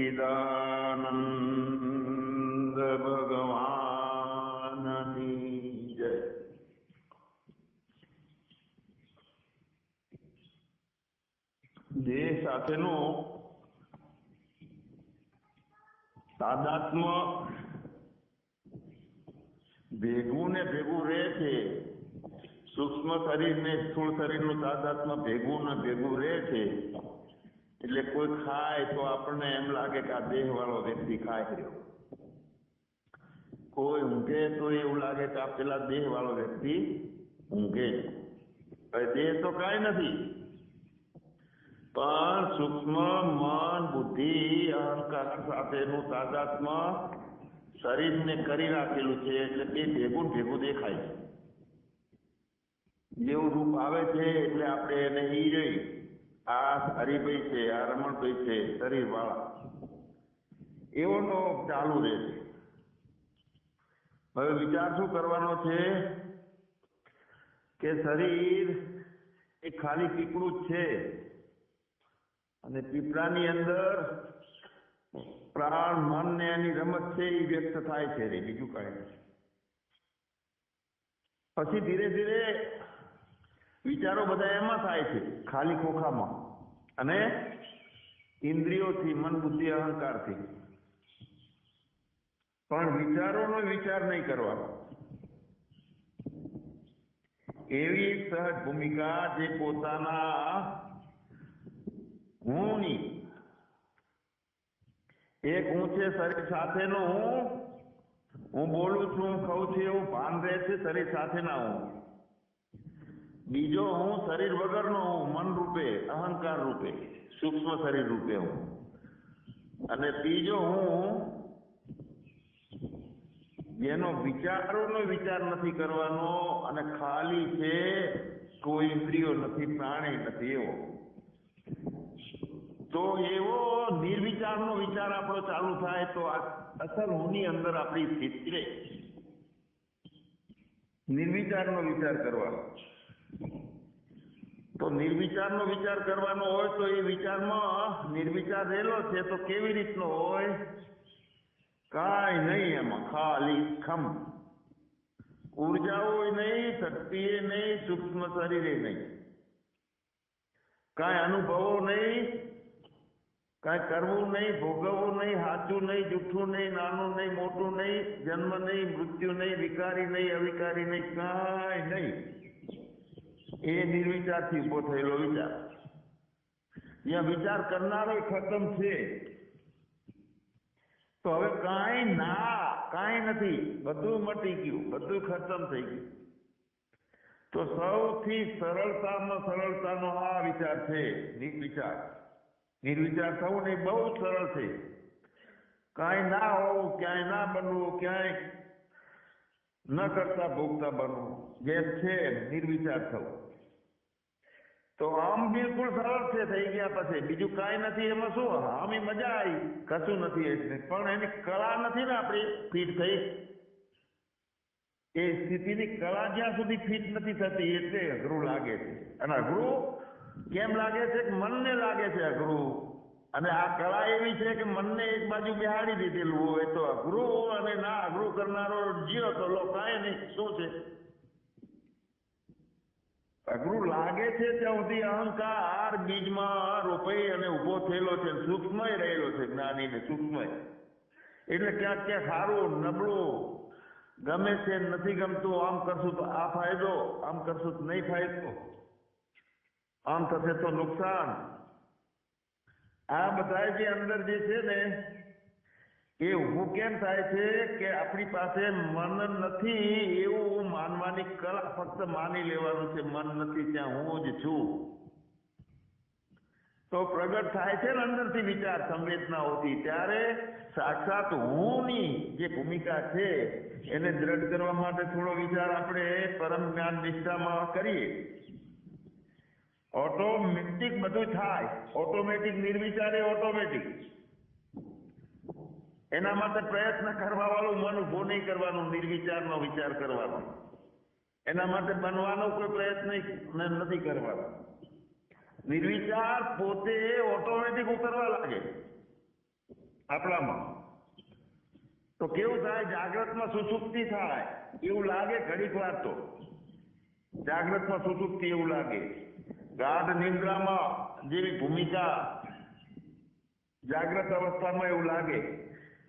સચ્ચિદાનંદ ભગવાનની જય. દેહ સાથેનું તાદાત્મ્ય ભેગું ને ભેગું રહે છે. સૂક્ષ્મ શરીર ને સ્થૂળ શરીરનું તાદાત્મ્ય ભેગું ને ભેગું રહે છે. એટલે કોઈ ખાય તો આપણને એમ લાગે કે આ દેહ વાળો વ્યક્તિ ખાઈ રહ્યો. કોઈ ઊંઘે તો એવું લાગે કે આ પેલા દેહ વાળો વ્યક્તિ ઊંઘે છે. દેહ તો કાંઈ નથી, પણ સૂક્ષ્મ મન બુદ્ધિ અહંકાર સાથેનું તાદાત્મ્ય શરીરને કરી રાખેલું છે. એટલે બે ભેગું ભેગું દેખાય છે. જેવું રૂપ આવે છે એટલે આપણે એને ઈ રહી, આ હરિભાઈ છે, આ રમણભાઈ છે, શરીર વાળા, એવો નો ચાલુ રહે છે. હવે વિચાર શું કરવાનો છે કે શરીર એ ખાલી પીપળું જ છે, અને પીપળાની અંદર પ્રાણ મન ને એની રમત છે એ વ્યક્ત થાય છે રે, બીજું કાંઈ નથી. પછી ધીરે ધીરે વિચારો બધા એમાં થાય છે, ખાલી ખોખામાં, અને ઇન્દ્રિયોથી, મન બુદ્ધિ અહંકારથી. પણ વિચારોનો વિચાર નહીં કરવાનો. એવી એક સહજ ભૂમિકા જે પોતાના હુંની, એક હું છે શરીર સાથેનું હું બોલું છું, હું ખાઉં છું એવું ભાન રહે છે શરીર સાથેના હું. બીજો હું શરીર વગરનો હું, મન રૂપે, અહંકાર રૂપે, સૂક્ષ્મ શરીર રૂપે હું. અને ત્રીજો હું જેનો વિચારોનો વિચાર નથી કરવાનો અને ખાલી છે, કોઈ ઇન્દ્રિયો નથી, પ્રાણી નથી, એવો. તો એવો નિર્વિચારનો વિચાર આપણો ચાલુ થાય તો અસલ હુંની અંદર આપણી સ્થિતિ રહે. નિર્વિચારનો વિચાર કરવાનો. તો નિર્વિચારનો વિચાર કરવાનો હોય તો એ વિચારમાં નિર્વિચાર રહેલો છે તો કેવી રીતનો હોય? કાંઈ નહીં, એમાં ખાલી ખમ. ઉર્જાઓ નહીં, શક્તિએ નહીં, સૂક્ષ્મ શરીરે નહીં, કાંઈ અનુભવો નહીં, કાંઈ કરવું નહીં, ભોગવવું નહીં, સાચું નહીં, જૂઠું નહીં, નાનું નહીં, મોટું નહીં, જન્મ નહીં, મૃત્યુ નહીં, વિકારી નહીં, અવિકારી નહીં, કાંઈ નહીં. એ નિર્વિચારથી ઉભો થયેલો વિચાર. જ્યાં વિચાર કરનારો ખતમ છે, તો હવે કાંઈ નથી, બધું મટી ગયું, બધું ખતમ થઈ ગયું. તો સૌથી સરળતામાં સરળતાનો આ વિચાર છે, નિર્વિચાર. નિર્વિચાર થવું ને બહુ જ સરળ છે. કાંઈ ના હોવું, ક્યાંય ના બનવું, ક્યાંય ન કરતા ભોગતા બનવું, જેમ છે નિર્વિચાર થવું. તો આમ બિલકુલ સરળ છે થઈ ગયા પછી, બીજું કાંઈ નથી. એમાં શું, આમ એ મજા આવી, કશું નથી એટલે, પણ એની કળા નથી ને આપણી ફીટ થઈ. એ સ્થિતિની કળા જ્યાં સુધી ફીટ નથી થતી એટલે અઘરું લાગે છે. અને અઘરું કેમ લાગે છે? કે મનને લાગે છે અઘરું. અને આ કળા એવી છે કે મનને એક બાજુ બેહાડી દીધેલું હોય તો અઘરું, અને ના અઘરું કરનારો જીવો તો લો કાંઈ નહીં, શું છે? અઘરું લાગે છે ત્યાં સુધી અહંકાર બીજમાં રોપાઈ અને ઉભો થયેલો છે, સૂક્ષ્મય રહેલો છે, જ્ઞાની ને સૂક્ષ્મય. એટલે ક્યાંક ક્યાંક સારું નબળું ગમે છે, નથી ગમતું, આમ કરશું તો આ ફાયદો, આમ કરશું તો નહીં ફાયદો, આમ થશે તો નુકસાન. આ બધા જે અંદર જે છે ને એ ઊભું કેમ થાય છે કે આપણી પાસે મન નથી એવું માનવાની કળા, ફક્ત માની લેવાનું છે મન નથી ત્યાં હું જ છું. તો પ્રગટ થાય છે ને અંદરથી વિચાર સંવેદનાઓથી, ત્યારે સાક્ષાત હુંની જે ભૂમિકા છે એને દ્રઢ કરવા માટે થોડો વિચાર આપણે પરમ જ્ઞાન નિષ્ઠામાં કરીએ. ઓટોમેટિક બધું થાય, ઓટોમેટિક. નિર્વિચાર એ ઓટોમેટિક. એના માટે પ્રયત્ન કરવા વાળું મન ઉભું નહીં કરવાનું, નિર્વિચારનો વિચાર કરવાનો. એના માટે બનવાનો કોઈ પ્રયત્ન નથી કરવાનો. નિર્વિચાર પોતે ઓટોમેટિક ઉતરવા લાગે. આપણામાં. તો કેવું થાય, જાગ્રતમાં સુષુપ્તિ થાય એવું લાગે ઘડીક વાર, તો જાગ્રતમાં સુષુપ્તિ એવું લાગે, ગાઢ નિંદ્રામાં જેવી ભૂમિકા જાગ્રત અવસ્થામાં એવું લાગે,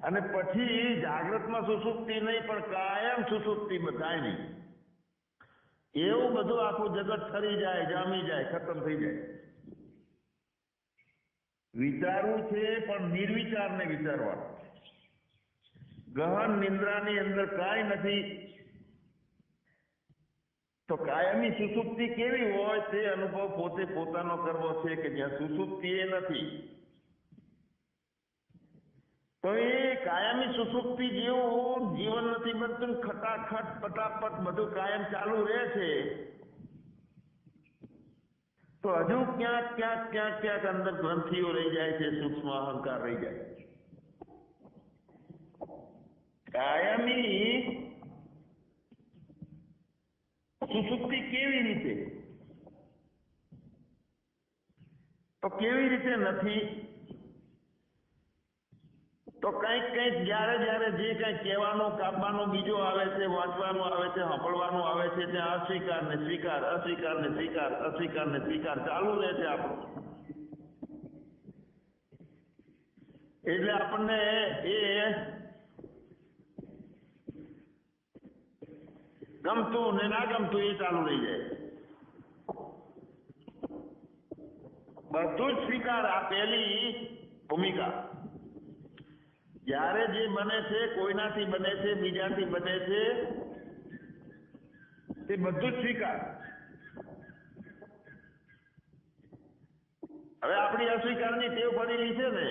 અને પછી જાગ્રતમાં સુષુપ્તિ નહીં પણ કાયમ સુષુપ્તિ બધાય નહીં, એવું બધું આખું જગત ઠરી જાય, જામી જાય, ખતમ થઈ જાય. વિચારવું છે પણ નિર્વિચારને વિચારવાનું. ગહન નિંદ્રાની અંદર કાંઈ નથી, તો કાયમી સુષુપ્તિ કેવી હોય તે અનુભવ પોતે પોતાનો કરવો છે કે જ્યાં સુષુપ્તિ એ નથી. તો એ કાયમી સુષુપ્તિ જેવું જીવન નથી બનતું, ખટાખટ પટાપટ બધું કાયમ ચાલુ રહે છે, તો હજુ ક્યાંક ક્યાંક ક્યાંક ક્યાંક અંદર ગ્રંથિઓ રહી જાય છે, સૂક્ષ્મ અહંકાર રહી જાય. કાયમી સુષુપ્તિ કેવી રીતે, તો કેવી રીતે નથી, તો કંઈક કંઈક જ્યારે જ્યારે જે કંઈક કહેવાનું કાપવાનું બીજો આવે છે, વાંચવાનું આવે છે, સાંભળવાનું આવે છે, ત્યાં અસ્વીકાર ને સ્વીકાર, અસ્વીકાર ને સ્વીકાર, અસ્વીકાર ને સ્વીકાર ચાલુ રહે છે આપણું. એટલે આપણને એ ગમતું ને ના ગમતું એ ચાલુ રહી જાય, બધું જ સ્વીકાર. આ પહેલી ભૂમિકા. જ્યારે જે બને છે, કોઈનાથી બને છે, બીજાથી બને છે, તે બધું જ સ્વીકાર. હવે આપણી અસ્વીકારની ટેવ પડેલી છે ને,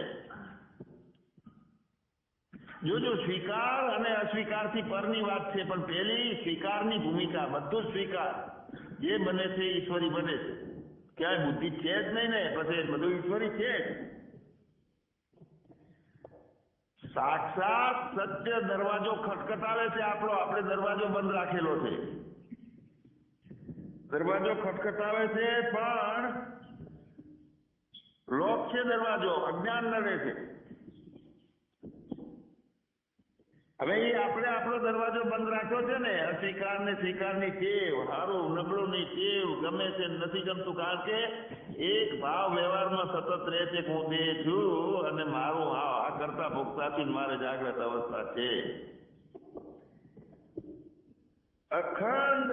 જોજો સ્વીકાર અને અસ્વીકારથી પરની વાત છે, પણ પેલી સ્વીકારની ભૂમિકા, બધું જ સ્વીકાર. જે બને છે ઈશ્વરી બને છે, ક્યાંય બુદ્ધિ છે જ નહીં ને, પછી બધું ઈશ્વરી છે જ. સાક્ષાત સત્ય દરવાજો ખટખટાવે છે આપણો, આપણે દરવાજો બંધ રાખેલો છે. દરવાજો ખટખટાવે છે પણ લોક છે દરવાજો, અજ્ઞાન નડે છે. હવે એ આપણે આપણો દરવાજો બંધ રાખ્યો છે ને, અસ્વીકાર ને સ્વીકારની ટેવ, સારું નબળું ની ટેવ, ગમે છે નથી ગમતું, કારણ કે એક ભાવ વ્યવહારમાં સતત રહે છે કે હું દેહ છું અને મારું આ કરતા ભોગતાથી મારે જાગ્રત અવસ્થા છે. અખંડ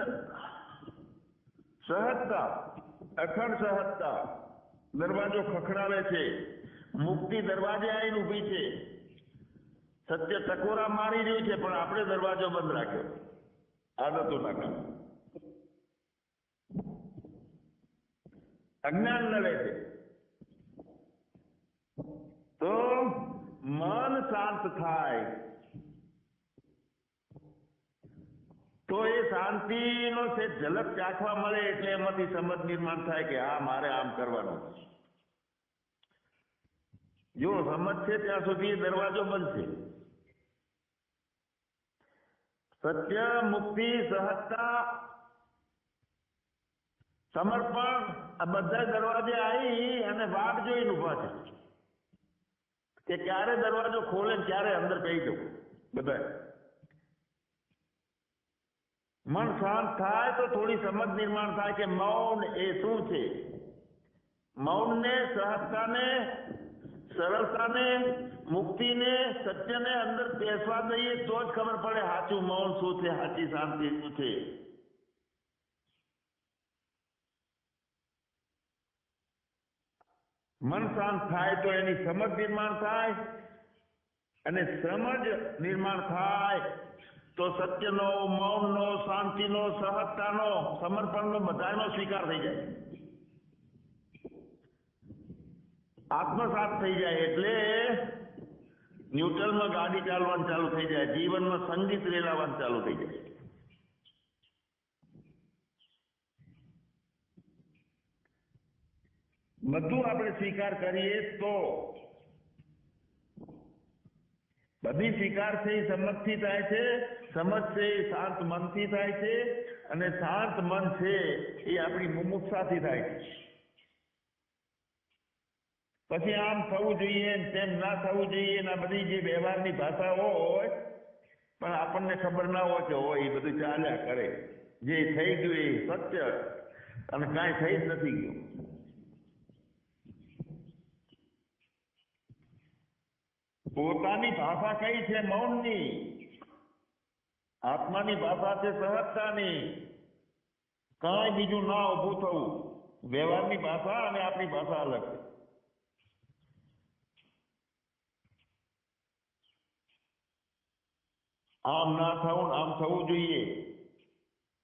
સહજતા, અખંડ સહજતા દરવાજો ખખડાવે છે. મુક્તિ દરવાજે આવીને ઊભી છે. સત્ય ટકોરા મારી રહ્યું છે, પણ આપણે દરવાજો બંધ રાખ્યો આદતો ના કારણે. અજ્ઞાન નડે છે. તો મન શાંત થાય તો એ શાંતિનો છે ઝલક ચાખવા મળે, એટલે એમાંથી સમજ નિર્માણ થાય કે હા મારે આમ કરવાનું. જો સમજ છે ત્યાં સુધી દરવાજો બંધ છે. સત્ય, મુક્તિ, સહજતા, સમર્પણ આ બધા દરવાજે આવી અને વાટ જોઈને ઉભા છે કે ક્યારે દરવાજો ખોલે, ક્યારે અંદર બેસી જવું. બધા મન શાંત થાય તો થોડી સમજ નિર્માણ થાય કે મૌન એ શું છે. મૌનને, સહજતાને, સરળતાને, મુક્તિને, સત્યને અંદર બેસવા દઈએ તો જ ખબર પડે સાચું મૌન શું છે, સાચી શાંતિ શું છે. મન શાંત થાય તો એની સમજ નિર્માણ થાય, અને સમજ નિર્માણ થાય તો સત્યનો, મૌનનો, શાંતિનો, સહજતાનો, સમર્પણનો બધાનો સ્વીકાર થઈ જાય, આત્મસાત થઈ જાય. એટલે ન્યુટ્રલમાં ગાડી ચાલવાનું ચાલુ થઈ જાય, જીવનમાં સંગીત રેલાવાનું ચાલુ થઈ જાય. બધું આપણે સ્વીકાર કરીએ તો બધી સ્વીકાર છે એ સમજથી થાય છે, સમજ છે એ શાંત મનથી થાય છે, અને શાંત મન છે એ આપણી મુમુક્ષાથી થાય છે. પછી આમ થવું જોઈએ ને તેમ ના થવું જોઈએ ને આ બધી જે વ્યવહારની ભાષા હોય પણ આપણને ખબર ના હોય કે હોય એ બધું ચાલ્યા કરે. જે થઈ ગયું એ સત્ય અને કાંઈ થઈ જ નથી ગયું. પોતાની ભાષા કઈ છે? મૌનની. આત્માની ભાષા છે સહજતાની. કાંઈ બીજું ના ઊભું થવું. વ્યવહારની ભાષા અને આપણી ભાષા અલગ છે. આમ ના થવું ને આમ થવું જોઈએ.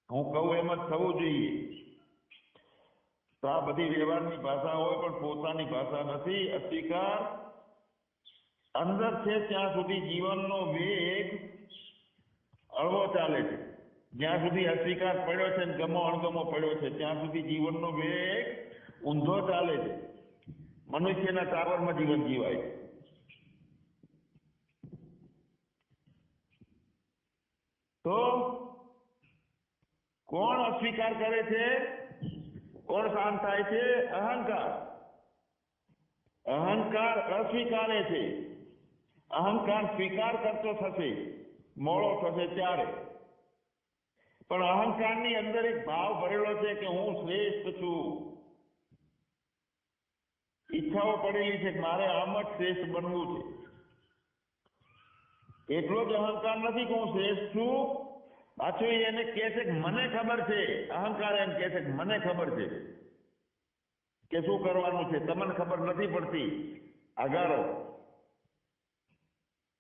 હું કહું એમ જ થવું જોઈએ. તો આ બધી વ્યવહારની ભાષા હોય પણ પોતાની ભાષા નથી. અસ્વીકાર અંદર છે ત્યાં સુધી જીવનનો વેગ હળવો ચાલે છે. જ્યાં સુધી અસ્વીકાર પડ્યો છે ને ગમો અણગમો પડ્યો છે ત્યાં સુધી જીવનનો વેગ ઊંધો ચાલે છે. મનુષ્યના ટાવરમાં જીવન જીવાય છે. તો કોણ અસ્વીકાર કરે છે? કોણ શાંત થાય છે? અહંકાર. અહંકાર અસ્વીકારે છે. અહંકાર સ્વીકાર કરતો થશે, મોળો થશે ત્યારે. પણ અહંકારની અંદર એક ભાવ ભરેલો છે કે હું શ્રેષ્ઠ છું. ઈચ્છાઓ પડેલી છે કે મારે આમ જ શ્રેષ્ઠ બનવું છે. એટલો જ અહંકાર નથી કે હું શ્રેષ્ઠ છું. પાછું એને કહે છે કે મને ખબર છે. અહંકાર એમ કહે છે કે મને ખબર છે કે શું કરવાનું છે. તમને ખબર નથી પડતી. આગારો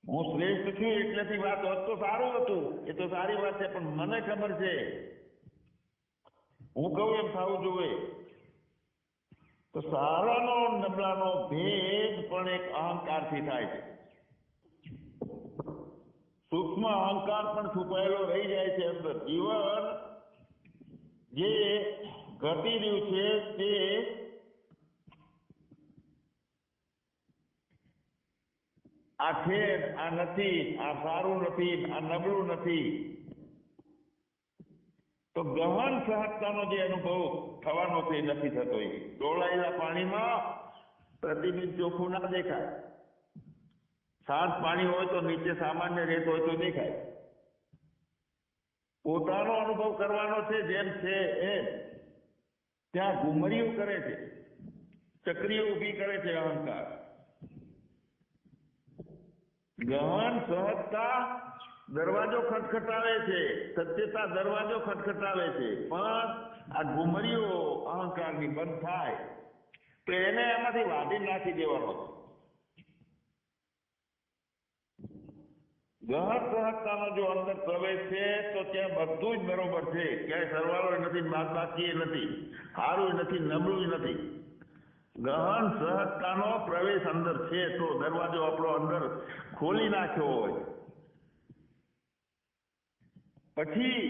હું શ્રેષ્ઠ છું એટલેથી વાત હોત તો સારું હતું. એ તો સારી વાત છે પણ મને ખબર છે. હું કહું એમ થવું જોઈએ. તો સારાનો નબળાનો ભેદ પણ એક અહંકારથી થાય છે. સૂક્ષ્મ અહંકાર પણ છુપાયેલો રહી જાય છે અંદર. જીવન જે ઘટી રહ્યું છે તે આ છે આ નથી, આ સારું નથી, આ નબળું નથી. તો ગહન સહજતાનો જે અનુભવ થવાનો છે એ નથી થતો. એ ડોળાયેલા પાણીમાં પ્રતિબિંબ ચોખ્ખું ના દેખાય. શાંત પાણી હોય તો નીચે સામાન્ય રેત હોય તો દેખાય. પોતાનો અનુભવ કરવાનો છે જેમ છે એમ. ત્યાં ઘુમરીઓ કરે છે, ચક્રીઓ ઊભી કરે છે અહંકાર. ગહન સહજતા દરવાજો ખટખટાવે છે. સત્યતા દરવાજો ખટખટાવે છે. પણ આ ઘુમરીઓ અહંકારની બંધ થાય તો એને એમાંથી વાઢી નાખી દેવાનો છે. ગહન સહજતાનો જો અંદર પ્રવેશ છે તો ત્યાં બધું જ બરોબર છે. ક્યાંય સરવાળો નથી, બાદબાકી નથી, સારું નથી, નબળું નથી. ગહન સહજતાનો પ્રવેશ અંદર છે તો દરવાજો આપણો અંદર ખોલી નાખ્યો હોય પછી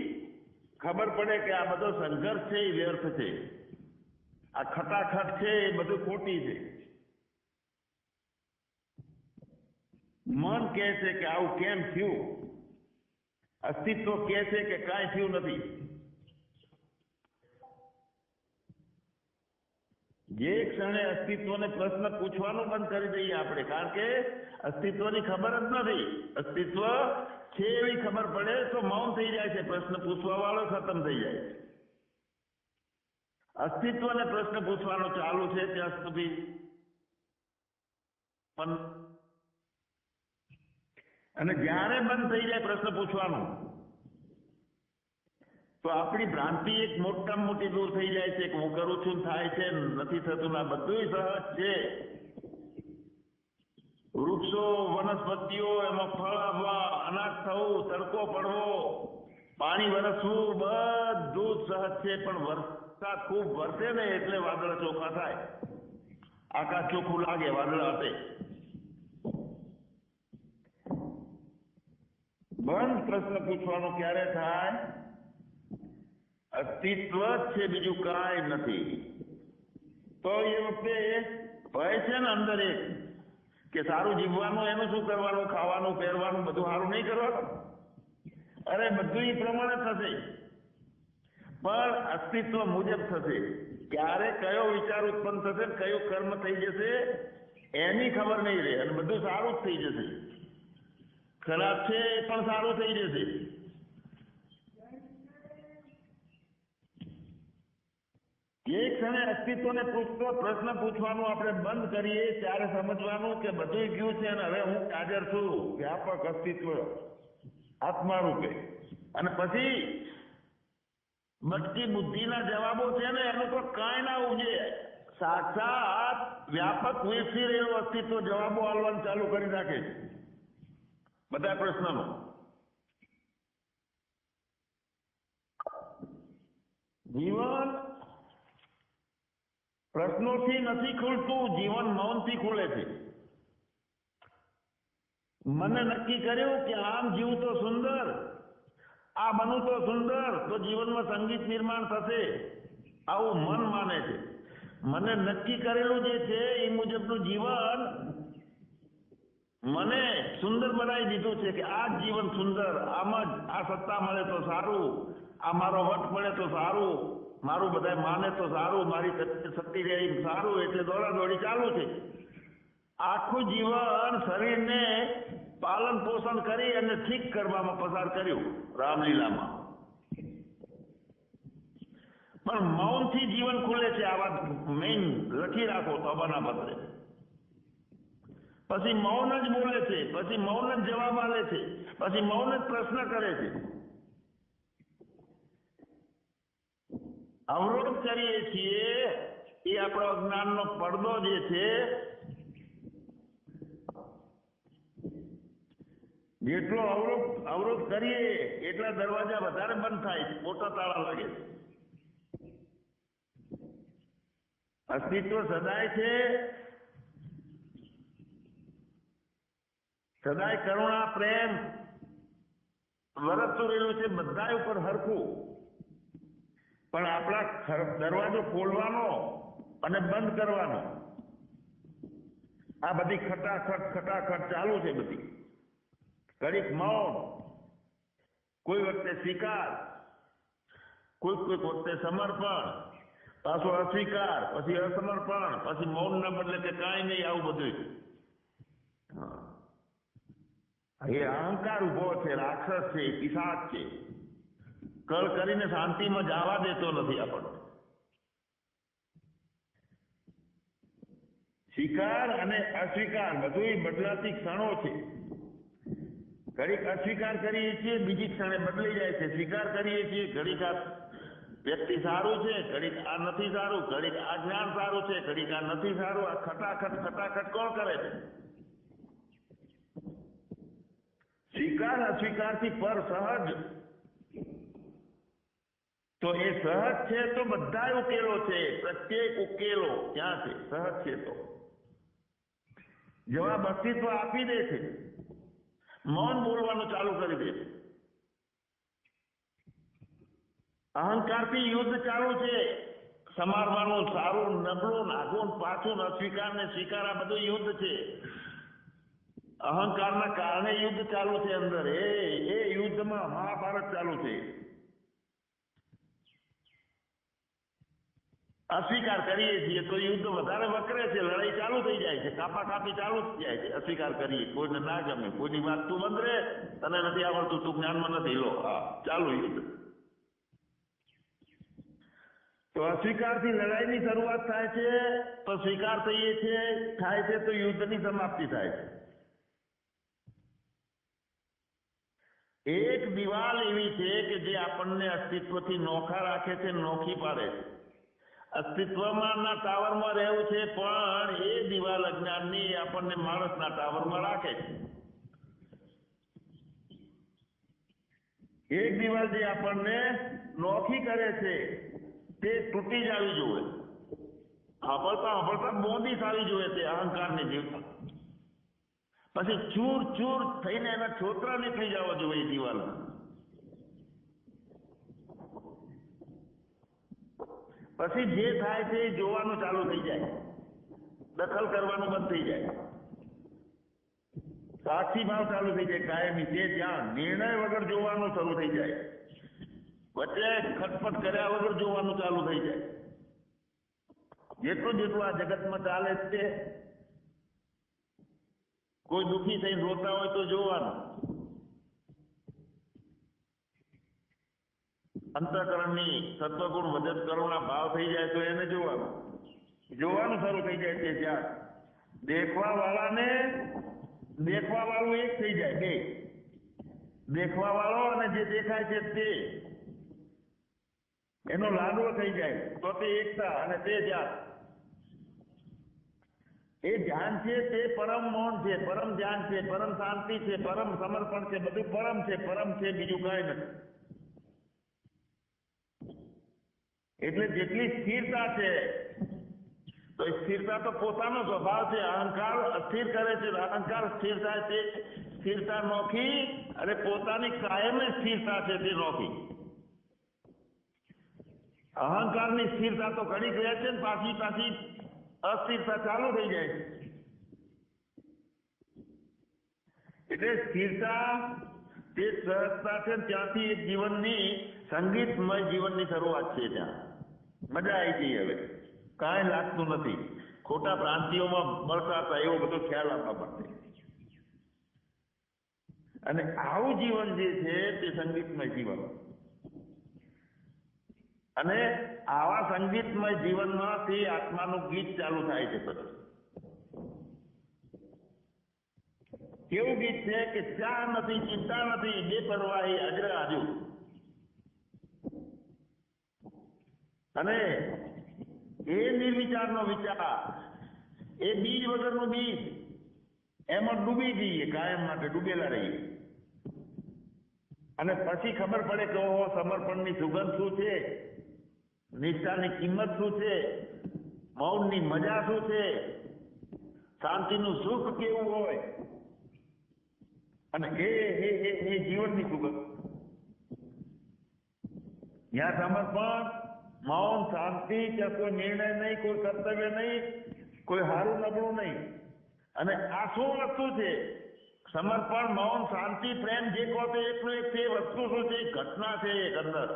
ખબર પડે કે આ બધો સંઘર્ષ છે એ વ્યર્થ છે. આ ખટાખટ છે એ બધું ખોટી છે. મન કહે છે કે આવું કેમ થયું. અસ્તિત્વ કહે છે કે કાંઈ થયું નથી. જે ક્ષણે અસ્તિત્વને પ્રશ્ન પૂછવાનું બંધ કરી દઈએ આપણે, કારણ કે અસ્તિત્વની ખબર જ નથી. અસ્તિત્વ છે એવી ખબર પડે તો મૌન થઈ જાય છે. પ્રશ્ન પૂછવા વાળો ખતમ થઈ જાય છે. અસ્તિત્વને પ્રશ્ન પૂછવાનો ચાલુ છે ત્યાં સુધી અને જ્યારે બંધ થઈ જાય પ્રશ્ન પૂછવાનું તો આપણી ભ્રાંતિ એક મોટામાં મોટી દૂર થઈ જાય છે કે હું કરું છું થાય છે નથી થતું. ના, બધું સહજ છે. વૃક્ષો, વનસ્પતિઓ, એમાં ફળ આવવા, અનાજ થવું, તડકો પડવો, પાણી વરસવું, બધું જ સહજ છે. પણ વરસાદ ખૂબ વરસે ને એટલે વાદળ ચોખ્ખા થાય. આકાશ ચોખ્ખું લાગે, વાદળ હટે. બંધ પ્રશ્ન પૂછવાનો ક્યારે થાય? અસ્તિત્વ જ છે, બીજું કાંઈ નથી. તો એ વખતે ભય છે ને અંદર એક કે સારું જીવવાનું, એનું શું કરવાનું, ખાવાનું, પહેરવાનું બધું સારું નહીં કરવાનું. અરે બધું એ પ્રમાણે થશે પણ અસ્તિત્વ મુજબ થશે. ક્યારે કયો વિચાર ઉત્પન્ન થશે, કયું કર્મ થઈ જશે એની ખબર નહીં રહે અને બધું સારું જ થઈ જશે. ખરાબ છે એ પણ સારું થઈ જશે. એક ક્ષણે અસ્તિત્વને પૂછતો પ્રશ્ન પૂછવાનું આપણે બંધ કરીએ ત્યારે સમજવાનું કે બધું ગયું છે અને હવે હું હાજર છું વ્યાપક અસ્તિત્વ આત્મા રૂપે. અને પછી બચકી બુદ્ધિના જવાબો છે ને એનું તો કાંઈ ના ઉપજે. સાક્ષાત વ્યાપક વિકસી રહેલું અસ્તિત્વ જવાબો આલવાનું ચાલુ કરી નાખે છે બધા પ્રશ્નનો. જીવન પ્રશ્નોથી નથી ખુલતું, જીવન મૌનથી ખુલે છે. મને નક્કી કર્યું કે આમ જીવું તો સુંદર, આ બનવું તો સુંદર, તો જીવનમાં સંગીત નિર્માણ થશે આવું મન માને છે. મને નક્કી કરેલું જે છે એ મુજબનું જીવન મને સુંદર બનાવી દીધું છે કે આ જીવન સુંદર, આમ જ આ સત્તા મળે તો સારું, આ મારો વટ મળે તો સારું, મારું બધા માને તો સારું, મારી શક્તિ રહે સારું, એટલે દોડાદોડી ચાલુ છે. આખું જીવન શરીરને પાલન પોષણ કરી અને ઠીક કરવામાં પસાર કર્યું રામલીલામાં. પણ મૌનથી જીવન ખુલે છે. આ વાત મેઇન લખી રાખો તબાના પત્રે. પછી મૌન જ બોલે છે, પછી મૌન જ જવાબ આલે છે, પછી મૌન જ પ્રશ્ન કરે છે. અવરોધ કરીએ છીએ એ આપણો અજ્ઞાનનો પડદો જે છે, જેટલો અવરોધ કરીએ એટલા દરવાજા વધારે બંધ થાય છે, મોટા તાળા લાગે છે. અસ્તિત્વ સદાય છે, સદાય કરુણા પ્રેમ વરસતું રહેલું છે બધા ઉપર હરખું. પણ આપણા દરવાજો ખોલવાનો અને બંધ કરવાનો આ બધી ખટાખટ ચાલુ છે. બધી ઘડીક મૌન, કોઈ વખતે સ્વીકાર, કોઈક વખતે સમર્પણ, પાછો અસ્વીકાર, પછી અસમર્પણ, પછી મૌન ના બદલે કે કાંઈ નહીં, આવું બધું. એ અહંકાર ઉભો છે, રાક્ષસ છે, પિશાચ છે. કળ કરીને શાંતિમાં જવા દેતો નથી આપણને. સ્વીકાર અને અસ્વીકાર બધું બદલાતી ક્ષણો છે. ઘડીક અસ્વીકાર કરીએ છીએ, બીજી ક્ષણે બદલી જાય છે. સ્વીકાર કરીએ છીએ, ઘડીક આ વ્યક્તિ સારું છે, ઘડીક આ નથી સારું, ઘડીક આ જ્ઞાન સારું છે, ઘડીક આ નથી સારું. આ ખટાખટ કોણ કરે છે? સ્વીકાર અસ્વીકારથી પર સહજ. તો એ સહજ છે તો બધા ઉકેલો છે, પ્રત્યેક ઉકેલો ક્યાં છે? સહજ છે તો જવાબ અસ્તિત્વ આપી દે છે. મૌન બોલવાનું ચાલુ કરી દે છે. અહંકારથી યુદ્ધ ચાલુ છે, સમારવાનું, સારું નબળું, આગું પાછું, અસ્વીકાર ને સ્વીકાર, આ બધું યુદ્ધ છે. અહંકારના કારણે યુદ્ધ ચાલુ છે અંદર. એ યુદ્ધમાં મહાભારત ચાલુ છે. અસ્વીકાર કરીએ છીએ તો યુદ્ધ વધારે વકરે છે, લડાઈ ચાલુ થઈ જાય છે, કાપી ચાલુ થઈ જાય છે. અસ્વીકાર કરીએ, કોઈને ના ગમે, કોઈની વાત તું બંધ રહે, તને નથી આવડતું, તું જ્ઞાનમાં નથી, લો હા ચાલુ યુદ્ધ. તો અસ્વીકારથી લડાઈની શરૂઆત થાય છે, તો સ્વીકાર થઈએ છીએ થાય છે તો યુદ્ધની સમાપ્તિ થાય છે. એક દિવાલ એવી છે કે જે આપણને અસ્તિત્વથી નોખા રાખે છે, નોખી પાડે છે. અસ્તિત્વમાં ના ટાવરમાં રહેવું છે, પણ એ દિવાલ અજ્ઞાનની આપણને માણસના ટાવરમાં રાખે છે. એક દિવાલ જે આપણને નોખી કરે છે તે તૂટી જ આવી જોઈએ. હંભળતા બોંદીસ આવી જોઈએ તે અહંકારને જીવતા. પછી ચૂર થઈને એના છોતરા નીકળી જવા જોઈએ એ દિવાલમાં. પછી જે થાય છે એ જોવાનું ચાલુ થઈ જાય, દખલ કરવાનું બંધ થઈ જાય, સાક્ષી ભાવ ચાલુ થઈ જાય કાયમી. તે જ્યાં નિર્ણય વગર જોવાનું શરૂ થઈ જાય, વચ્ચે ખટપટ કર્યા વગર જોવાનું ચાલુ થઈ જાય. જેટલું આ જગતમાં ચાલે છે કોઈ દુઃખી થઈને રોતા હોય તો જોવાનું. અંતઃકરણની સત્વગુણ વધત કરુણા ભાવ થઈ જાય તો એને જોવાનું શરૂ થઈ જાય છે. જ્યાં દેખવા વાળું એક થઈ જાય, બે દેખવા વાળો અને જે દેખાય છે તે એનો લાડવો થઈ જાય તો તે એકતા અને તે ધ્યાન. એ ધ્યાન છે તે પરમ મૌન છે, પરમ ધ્યાન છે, પરમ શાંતિ છે, પરમ સમર્પણ છે, બધું પરમ છે, બીજું કાંઈ નથી. એટલે જેટલી સ્થિરતા છે તો સ્થિરતા તો પોતાનો સ્વભાવ છે. અહંકાર અસ્થિર કરે છે, અહંકાર સ્થિર થાય તે સ્થિરતા નોખી અને પોતાની કાયમ સ્થિરતા છે તે નોખી. અહંકારની સ્થિરતા તો ઘડીક રહે છે ને પાછી અસ્થિરતા ચાલુ થઈ જાય છે. એટલે સ્થિરતા તે સહજતા છે, ત્યાંથી એક જીવનની સંગીતમય જીવનની શરૂઆત છે. ત્યાં મજા આવી ગઈ. હવે કાંઈ લાગતું નથી, ખોટા ભ્રાંતિઓમાં બળતા એવો બધો ખ્યાલ આપવા માટે. અને આવું જીવન જે છે તે સંગીતમય જીવન. અને આવા સંગીતમય જીવનમાંથી આત્માનું ગીત ચાલુ થાય છે. પછી કેવું ગીત છે કે ચા નથી, ચિંતા નથી, બેપરવાહી અજર આજુ. અને એ નિર્વિચારનો વિચાર, એ બીજ વગરનું બીજ, એમાં ડૂબી જઈએ, કાયમ માટે ડૂબેલા રહીએ. અને પછી ખબર પડે કે ઓહો, સમર્પણની સુગંધ શું છે, નિષ્ઠાની કિંમત શું છે, મૌનની મજા શું છે, શાંતિનું સુખ કેવું હોય. અને એ જીવનની સુગંધ. ત્યાં સમર્પણ, મૌન, શાંતિ, ત્યાં કોઈ નિર્ણય નહીં, કોઈ કર્તવ્ય નહીં, કોઈ હારું નબળું નહીં. અને આ શું વસ્તુ છે? સમર્પણ, મૌન, શાંતિ, પ્રેમ જે કહો તો એકનું એક છે. વસ્તુ શું છે? ઘટના છે. એક અંદર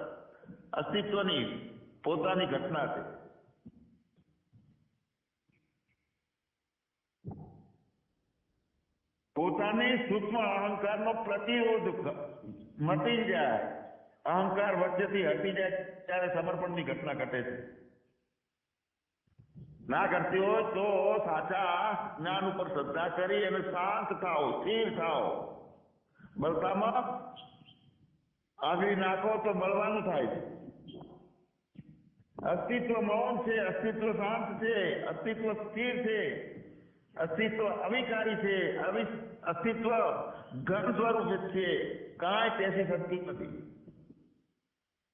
અસ્તિત્વની પોતાની ઘટના છે. પોતાની સૂક્ષ્મ અહંકારનો પ્રતિરોધ મટી જાય, અહંકાર વચ્ચેથી હટી જાય ત્યારે સમર્પણની ઘટના ઘટે છે. ના કરતી હોય તો સાચા જ્ઞાન ઉપર શ્રદ્ધા કરી અને શાંત થાઓ, સ્થિર થાઓ. બળતામાં આંગળી નાખો તો બળવાનું થાય છે. અસ્તિત્વ મૌન છે, અસ્તિત્વ શાંત છે, અસ્તિત્વ સ્થિર છે, અસ્તિત્વ અવિકારી છે, અસ્તિત્વ ઘન સ્વરૂપ છે. કાંઈ પેસી શકતું નથી.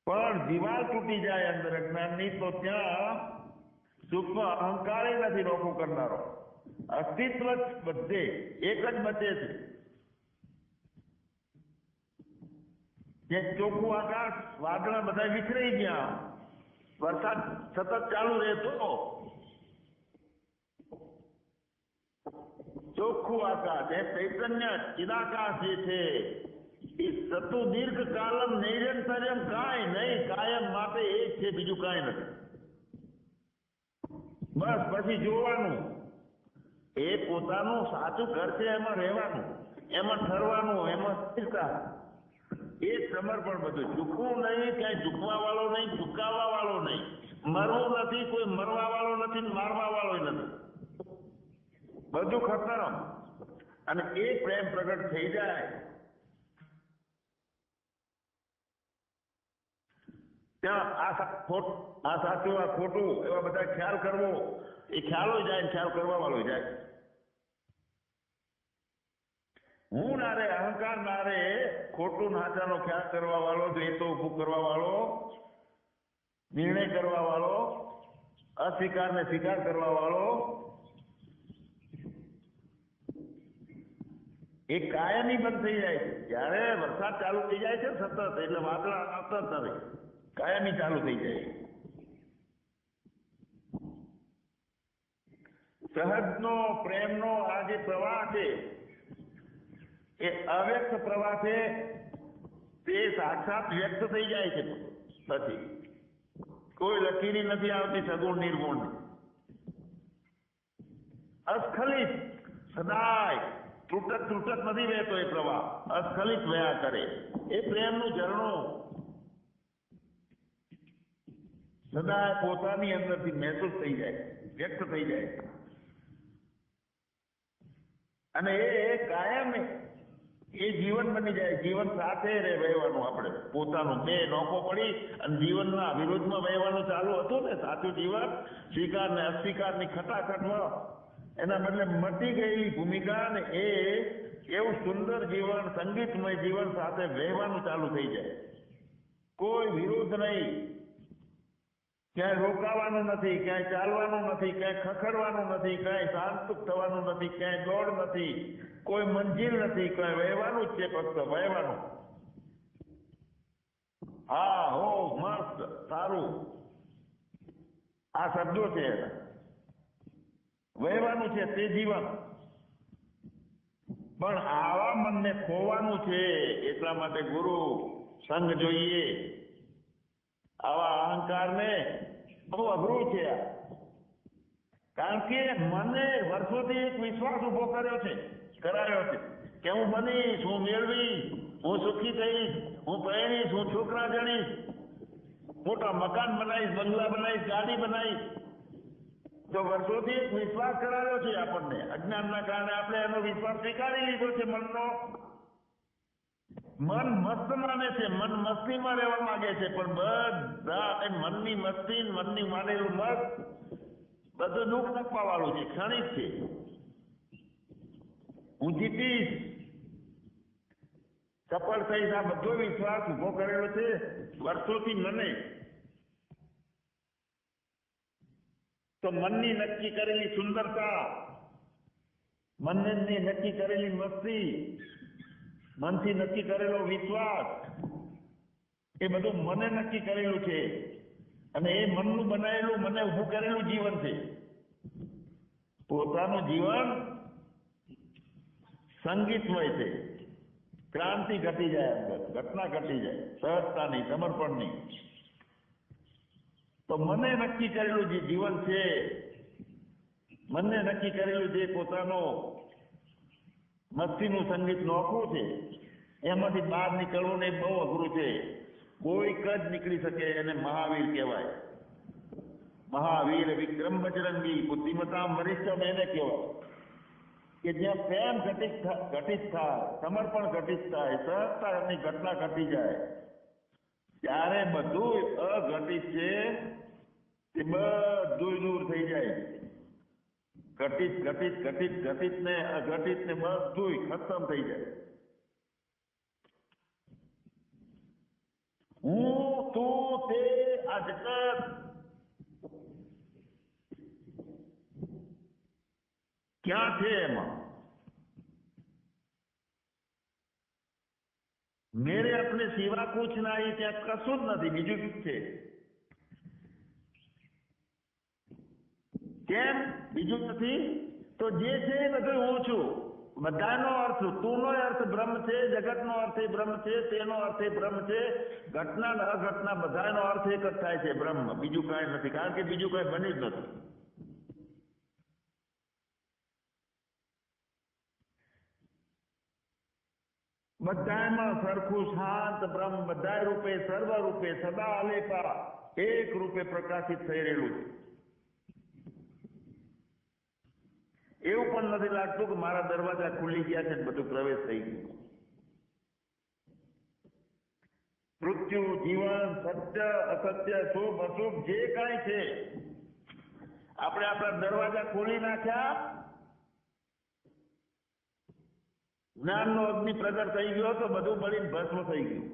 પણ દિવાલ તૂટી જાય અંદર અજ્ઞાનની તો ત્યાં સૂક્ષ્મ અહંકાર નથી રોકું કરનારો. અસ્તિત્વ જ બધે એક જ બચે છે. જે ચોખ્ખું આકાશ, વાદળા બધા વિખરાઈ ગયા, વરસાદ સતત ચાલુ રહેતો, ચોખ્ખું આકાશ, એ ચૈતન્ય ચિદાકાશ જે છે એ સતુ દીર્ઘ કાલમ નિરંતરમ, કાંઈ નહીં, કાયમ માટે એક છે, બીજું કાંઈ નથી. બસ પછી જોવાનું એ પોતાનું સાચું ઘર છે, એમાં રહેવાનું, એમાં ઠરવાનું, એમાં સ્થિરતા. એ સમર્પણ બધું. ઝૂકવું નહીં, ક્યાંય ઝૂકવા વાળો નહીં, ઝુકાવવા વાળો નહીં, મરવું નથી, કોઈ મરવા વાળો નથી, મારવા વાળો નથી, બધું ખતરમ. અને એ પ્રેમ પ્રગટ થઈ જાય ત્યાં આ સાચું, આ ખોટું, એવા બધા ખ્યાલ કરવો, એ ખ્યાલો જાય, ખ્યાલ કરવા વાળો જાય. હું ના રે, અહંકાર ના રે, ખોટું નાચાનો ખ્યાલ કરવા વાળો, દ્વેષો ઉભું કરવા વાળો, નિર્ણય કરવા વાળો, અસ્વીકારને સ્વીકાર કરવા વાળો, એ કાયમી બંધ થઈ જાય છે. જ્યારે વરસાદ ચાલુ થઈ જાય છે સતત, એટલે વાદળા આવતા જ નથી, કાયમી ચાલુ થઈ જાય. સહજનો, પ્રેમનો આ જે પ્રવાહ છે એ અવ્યક્ત પ્રવાહ છે, તે સાક્ષાત વ્યક્ત થઈ જાય છે. પછી કોઈ લકીરી નથી આવતી સગુણ નિર્ગુણ, અસ્ખલિત સદાય તૂટત નથી વહેતો એ પ્રવાહ, અસ્ખલિત વયા કરે. એ પ્રેમનું ઝરણું સદા પોતાની અંદરથી મહેસૂસ થઈ જાય, વ્યક્ત થઈ જાય, અને એ કાયમ એ જીવન બની જાય. જીવન સાથે વહેવાનું, આપણે પોતાનું બે નોખો પડી અને જીવનના વિરુદ્ધમાં વહેવાનું ચાલુ હતું ને સાચું જીવન, સ્વીકાર ને અસ્વીકારની ખટાખટમાં, એના બદલે મટી ગયેલી ભૂમિકા ને એ એવું સુંદર જીવન, સંગીતમય જીવન સાથે વહેવાનું ચાલુ થઈ જાય. કોઈ વિરોધ નહીં, ક્યાંય રોકાવાનું નથી, ક્યાંય ચાલવાનું નથી, ક્યાંય ખખડવાનું નથી, ક્યાંય શાંત થવાનું નથી, ક્યાંય દોડ નથી, કોઈ મંજિલ નથી, ક્યાંય વહેવાનું જ છે, ફક્ત વહેવાનું. હા હો મસ્ત સારું, આ શબ્દો છે એના. વહેવાનું છે તે જીવન, પણ આવા મનને ખોવાનું છે. એટલા માટે ગુરુ સંગ જોઈએ. આવા અહંકારને બહુ અઘરું છે આ, કારણ કે મને વર્ષોથી એક વિશ્વાસ ઉભો કરાયો છે કે હું બનીશ, હું મેળવીશ, હું સુખી થઈશ, હું પરણીશ, હું છોકરા જણીશ, મોટા મકાન બનાવીશ, બંગલા બનાવીશ, ગાડી બનાવીશ. તો વર્ષોથી એક વિશ્વાસ કરાવ્યો છે આપણને. અજ્ઞાનના કારણે આપણે એનો વિશ્વાસ સ્વીકારી લીધો છે. મન મસ્ત માને છે, મન મસ્તીમાં રહેવા માંગે છે, પણ બધા મનની મસ્તી, મનની માનેલું મસ્ત બધું દુઃખ આપવા વાળું છે, ક્ષણિક છે. હું જીતીશ, સફળ થઈશ, આ બધો વિશ્વાસ ઉભો કરેલો છે વર્ષોથી મને. તો મનની નક્કી કરેલી સુંદરતા, મનની નક્કી કરેલી મસ્તી, મનથી નક્કી કરેલો વિશ્વાસ, એ બધું મને નક્કી કરેલું છે. અને એ મનનું બનાવેલું, મને ઊભું કરેલું જીવન છે. પોતાનું જીવન સંગીતમય છે. ક્રાંતિ ઘટી જાય, અંદર ઘટના ઘટી જાય, સહજતાની, સમર્પણની. તો મને નક્કી કરેલું જે જીવન છે, મને નક્કી કરેલું જે પોતાનો મસ્તીનું સંગીત નોખવું છે, એમાંથી બહાર નીકળવું ને બહુ અઘરું છે. કોઈક જ નીકળી શકે, એને મહાવીર કહેવાય. મહાવીર વિક્રમ બજરંગી બુદ્ધિમતા વરિષ્ઠમ એને કહેવાય કે જ્યાં પ્રેમ ઘટિત થાય, સમર્પણ ઘટિત થાય, સહજતાની ઘટના ઘટી જાય, ત્યારે બધું અઘટિત છે તે બધું દૂર થઈ જાય. ઘટિત ઘટિત ઘટિત ઘટિત ને અઘટિત ને બધું ખતમ થઈ જાય. હું, તું, તે, આ જગત ક્યાં છે? એમાં મેરે અપને સિવા કુછ નહીં, ત્યાં કશું જ નથી, બીજું શું છે? કેમ બીજું નથી? તો જે છે એ બધું હું છું. બધાનો અર્થ, તુંનો અર્થ બ્રહ્મ છે, જગતનો અર્થ એ બ્રહ્મ છે, તેનો અર્થ એ બ્રહ્મ છે, ઘટના ને અઘટના બધાનો અર્થ એક જ થાય છે, બ્રહ્મ. બીજું કાંઈ નથી, કારણ કે બીજું કાંઈ બન્યું જ નથી. બધામાં સરખું શાંત બ્રહ્મ, બધા રૂપે, સર્વ રૂપે, સદા અલેપા, એક રૂપે પ્રકાશિત થઈ રહેલું છે. એવું પણ નથી લાગતું કે મારા દરવાજા ખુલી ગયા છે, બધું પ્રવેશ થઈ ગયું. મૃત્યુ, જીવન, સત્ય, અસત્ય, શુભ, અશુભ, જે કાંઈ છે, આપણે આપણા દરવાજા ખોલી નાખ્યા, જ્ઞાનનો અગ્નિ પ્રગટ થઈ ગયો તો બધું બળીને ભસ્મ થઈ ગયું.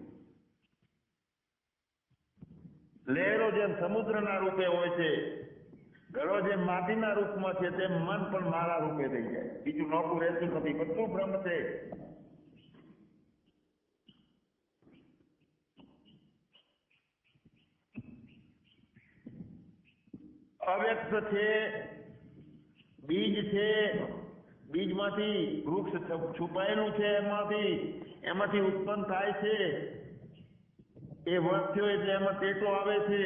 લહેરો જેમ સમુદ્રના રૂપે હોય છે, ઘડો જેમ માટીના રૂપમાં છે, તેમ મન પણ મારા રૂપે થઈ જાય. બીજું નોખું રહેતું નથી, બધું બ્રહ્મ છે. અવ્યક્ત છે, બીજ છે, બીજમાંથી વૃક્ષ છુપાયેલું છે, એમાંથી ઉત્પન્ન થાય છે. એ વધ્યો એટલે એમાં ટેટો આવે છે.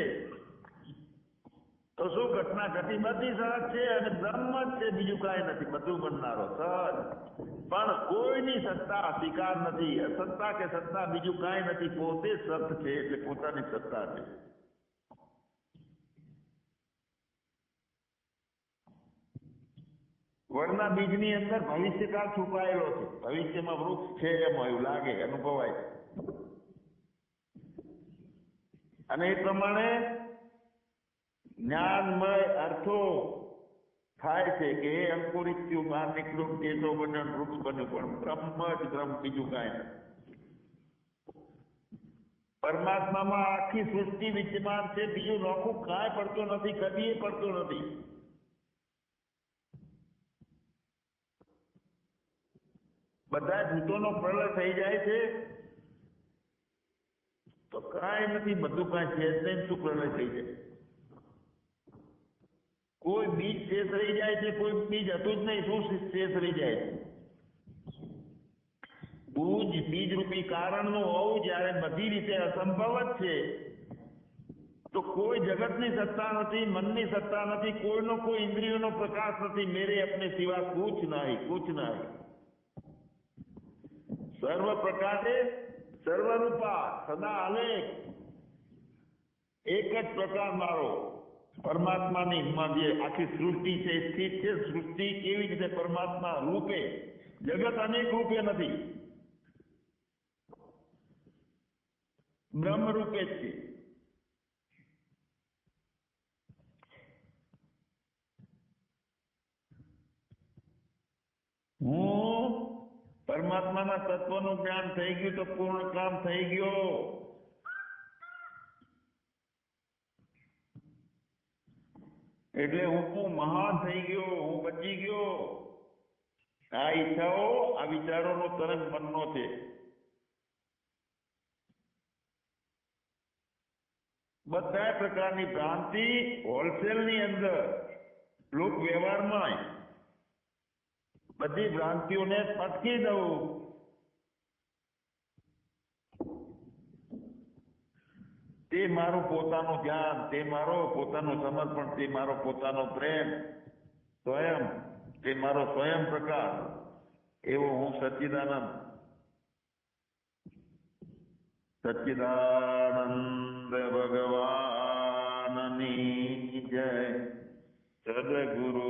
તો શું ઘટના ઘટી? બધી સહજ છે અને બ્રહ્મ જ છે, બીજું કાંઈ નથી, બધું બનનારો સહજ. પણ કોઈની સત્તા સ્વીકાર નથી, અસત્તા કે સત્તા બીજું કાંઈ નથી, પોતે સત છે, એટલે પોતાની સત્તા છે. વડના બીજની અંદર ભવિષ્યકાળ છુપાયેલો છે, ભવિષ્યમાં વૃક્ષ છે એમ એવું લાગે, અનુભવાય. અને એ પ્રમાણે જ્ઞાનમય અર્થો થાય છે કે એ અંકુરિત થયું, બહાર નીકળ્યું, કેસો બન્યો, વૃક્ષ બન્યું, પણ બ્રહ્મ જ બ્રહ્મ, બીજું કાંઈ નથી. પરમાત્મામાં આખી સૃષ્ટિ વિદ્યમાન છે, બીજું નોખું કાંઈ પડતું નથી, કદીએ પડતું નથી. બધા ભૂતોનો પ્રલય થઈ જાય છે તો કાંઈ નથી, બધું કાંઈ છે જ નહીં, શું પ્રલય થઈ જાય? કોઈ બીજ શેષ રહી જાય છે, કોઈ બીજ હતું જ નહીં, શું શેષ રહી જાય છે? બીજ રૂપી કારણનું હોવું જ્યારે બધી રીતે અસંભવ જ છે, તો કોઈ જગતની સત્તા નથી, મનની સત્તા નથી, કોઈનો કોઈ ઇન્દ્રિયોનો પ્રકાશ નથી, મેરે અપને સિવા કુછ નહીં, કુછ નહીં. સર્વ પ્રકારે સર્વરૂપા, સદા અલેખ, એક જ પ્રકાર મારો પરમાત્માની જે આખી સૃષ્ટિ છે સ્થિત છે. સૃષ્ટિ કેવી રીતે? પરમાત્મા રૂપે. જગત અનેક રૂપે નથી, બ્રહ્મ રૂપે જ છે. હું પરમાત્માના તત્વનું જ્ઞાન થઈ ગયું તો પૂર્ણ કામ થઈ ગયો. એટલે હું મહાન થઈ ગયો, હું બચી ગયો. આ ઈચ્છાઓ, આ વિચારોનો તરંગ મનનો છે. બધા પ્રકારની ભ્રાંતિ હોલસેલની અંદર, લોક વ્યવહારમાં બધી ભ્રાંતિઓને પટકી દઉં. તે મારું પોતાનું ધ્યાન, તે મારો પોતાનું સમર્પણ, તે મારો પોતાનો પ્રેમ, સ્વયં, તે મારો સ્વયં પ્રકાશ, એવો હું સચ્ચિદાનંદ. સચ્ચિદાનંદ ભગવાનની જય. સદગુરુ